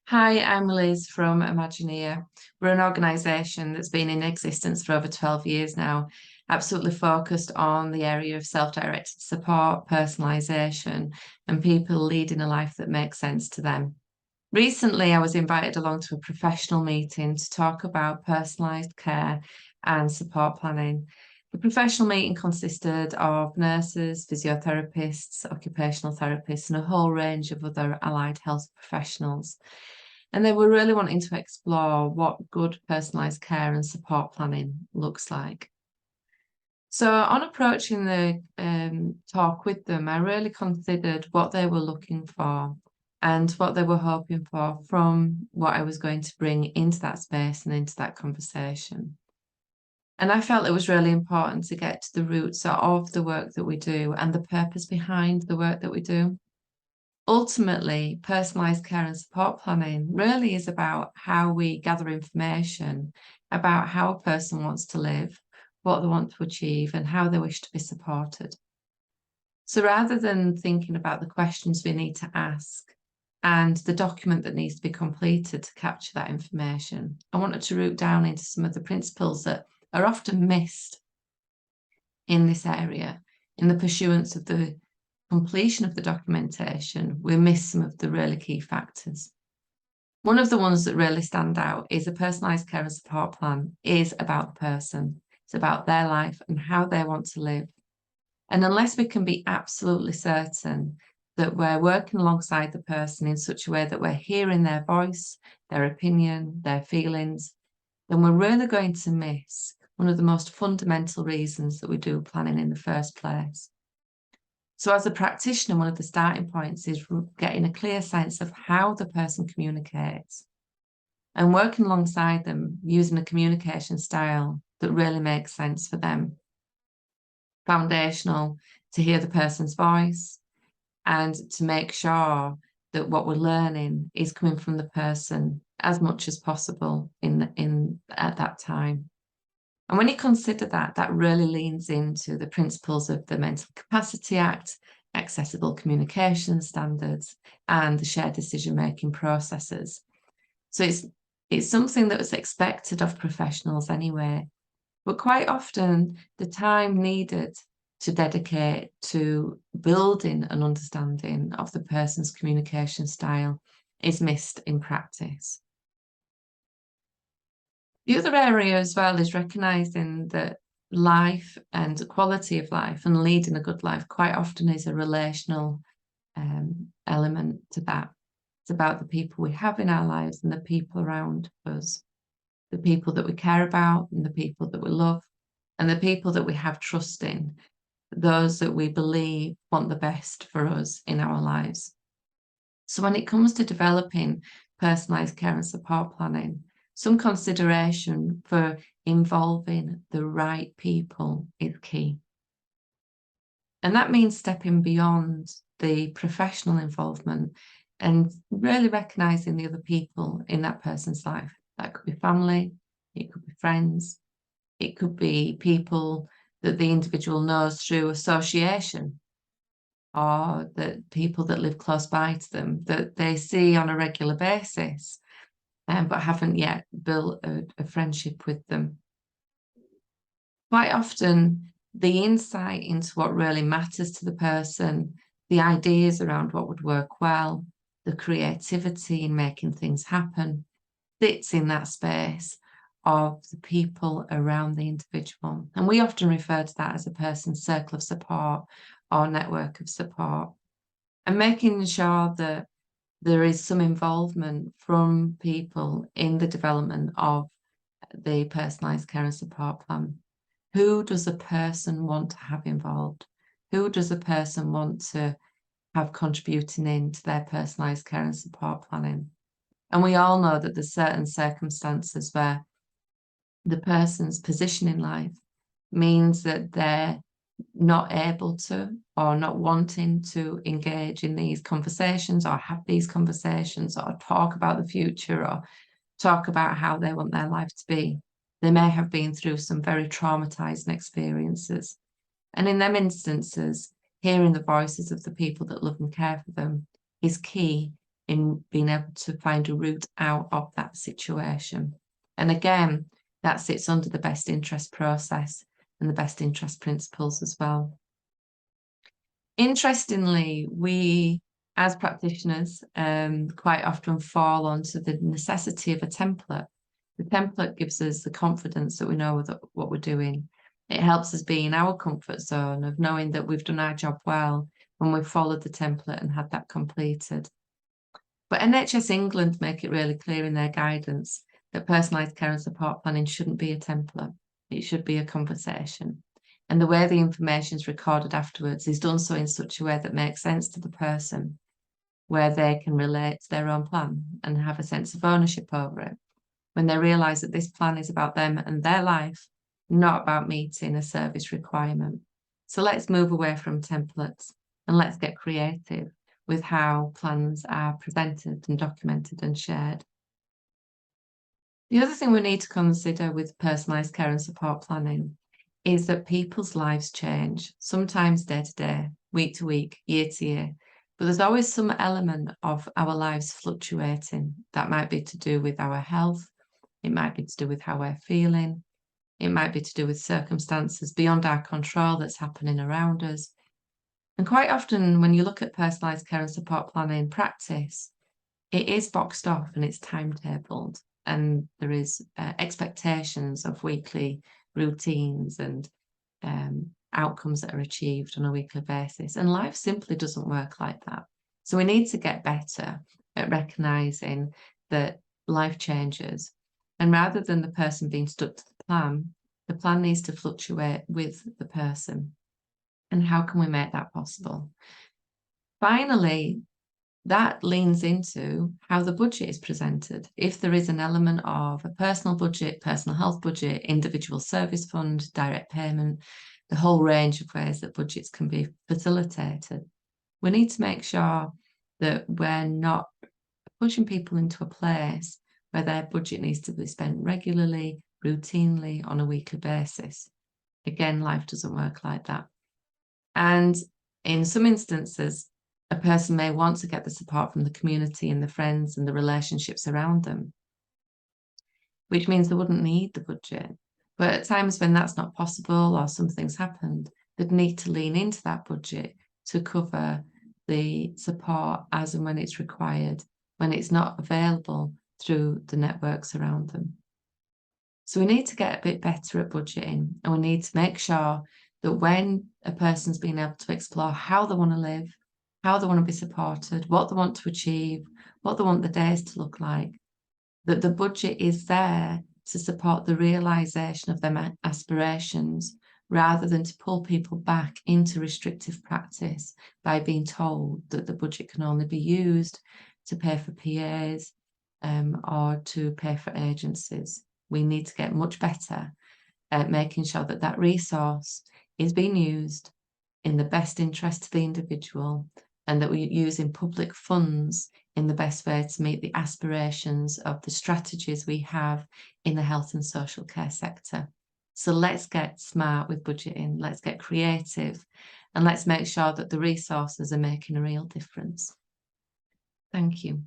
Hi, I'm Liz from Imagineer. We're an organisation that's been in existence for over 12 years now, absolutely focused on the area of self-directed support, personalisation, and people leading a life that makes sense to them. Recently, I was invited along to a professional meeting to talk about personalised care and support planning. The professional meeting consisted of nurses, physiotherapists, occupational therapists, and a whole range of other allied health professionals. And they were really wanting to explore what good personalised care and support planning looks like. So on approaching the talk with them, I really considered what they were looking for and what they were hoping for from what I was going to bring into that space and into that conversation. And I felt it was really important to get to the roots of the work that we do and the purpose behind the work that we do. Ultimately, personalised care and support planning really is about how we gather information about how a person wants to live, what they want to achieve, and how they wish to be supported. So rather than thinking about the questions we need to ask and the document that needs to be completed to capture that information, I wanted to root down into some of the principles that are often missed in this area, in the pursuance of the completion of the documentation. We miss some of the really key factors. One of the ones that really stand out is a personalised care and support plan is about the person. It's about their life and how they want to live. And unless we can be absolutely certain that we're working alongside the person in such a way that we're hearing their voice, their opinion, their feelings, then we're really going to miss one of the most fundamental reasons that we do planning in the first place. So as a practitioner, one of the starting points is getting a clear sense of how the person communicates and working alongside them using a communication style that really makes sense for them. Foundational to hear the person's voice and to make sure that what we're learning is coming from the person as much as possible at that time. And when you consider that, that really leans into the principles of the Mental Capacity Act, accessible communication standards, and the shared decision-making processes. So it's something that was expected of professionals anyway, but quite often the time needed to dedicate to building an understanding of the person's communication style is missed in practice. The other area as well is recognising that life and the quality of life and leading a good life quite often is a relational element to that. It's about the people we have in our lives and the people around us, the people that we care about and the people that we love, and the people that we have trust in, those that we believe want the best for us in our lives. So when it comes to developing personalised care and support planning, some consideration for involving the right people is key. And that means stepping beyond the professional involvement and really recognising the other people in that person's life. That could be family, it could be friends, it could be people that the individual knows through association, or that people that live close by to them that they see on a regular basis, but haven't yet built a friendship with them. Quite often, the insight into what really matters to the person, the ideas around what would work well, the creativity in making things happen, sits in that space of the people around the individual. And we often refer to that as a person's circle of support or network of support. And making sure that there is some involvement from people in the development of the personalised care and support plan. Who does a person want to have involved? Who does a person want to have contributing into their personalised care and support planning? And we all know that there's certain circumstances where the person's position in life means that they're not able to or not wanting to engage in these conversations or have these conversations or talk about the future or talk about how they want their life to be. They may have been through some very traumatizing experiences. And in them instances, hearing the voices of the people that love and care for them is key in being able to find a route out of that situation. And again, that sits under the best interest process and the best interest principles as well. Interestingly, we as practitioners quite often fall onto the necessity of a template. The template gives us the confidence that we know what we're doing. It helps us be in our comfort zone of knowing that we've done our job well when we've followed the template and had that completed. But NHS England make it really clear in their guidance that personalised care and support planning shouldn't be a template. It should be a conversation. And the way the information is recorded afterwards is done so in such a way that makes sense to the person, where they can relate to their own plan and have a sense of ownership over it, when they realise that this plan is about them and their life, not about meeting a service requirement. So let's move away from templates and let's get creative with how plans are presented and documented and shared. The other thing we need to consider with personalised care and support planning is that people's lives change, sometimes day to day, week to week, year to year, but there's always some element of our lives fluctuating. That might be to do with our health, it might be to do with how we're feeling, it might be to do with circumstances beyond our control that's happening around us. And quite often when you look at personalised care and support planning practice, it is boxed off and it's timetabled, and there is expectations of weekly routines and outcomes that are achieved on a weekly basis. And life simply doesn't work like that. So we need to get better at recognising that life changes. And rather than the person being stuck to the plan needs to fluctuate with the person. And how can we make that possible? Finally, that leans into how the budget is presented. If there is an element of a personal budget, personal health budget, individual service fund, direct payment, the whole range of ways that budgets can be facilitated, we need to make sure that we're not pushing people into a place where their budget needs to be spent regularly, routinely, on a weekly basis. Again, life doesn't work like that. And in some instances, a person may want to get the support from the community and the friends and the relationships around them, which means they wouldn't need the budget. But at times when that's not possible or something's happened, they'd need to lean into that budget to cover the support as and when it's required, when it's not available through the networks around them. So we need to get a bit better at budgeting, and we need to make sure that when a person's been able to explore how they want to live, how they want to be supported, what they want to achieve, what they want the days to look like, that the budget is there to support the realisation of their aspirations, rather than to pull people back into restrictive practice by being told that the budget can only be used to pay for PAs or to pay for agencies. We need to get much better at making sure that that resource is being used in the best interest of the individual, and that we're using public funds in the best way to meet the aspirations of the strategies we have in the health and social care sector. So let's get smart with budgeting, let's get creative, and let's make sure that the resources are making a real difference. Thank you.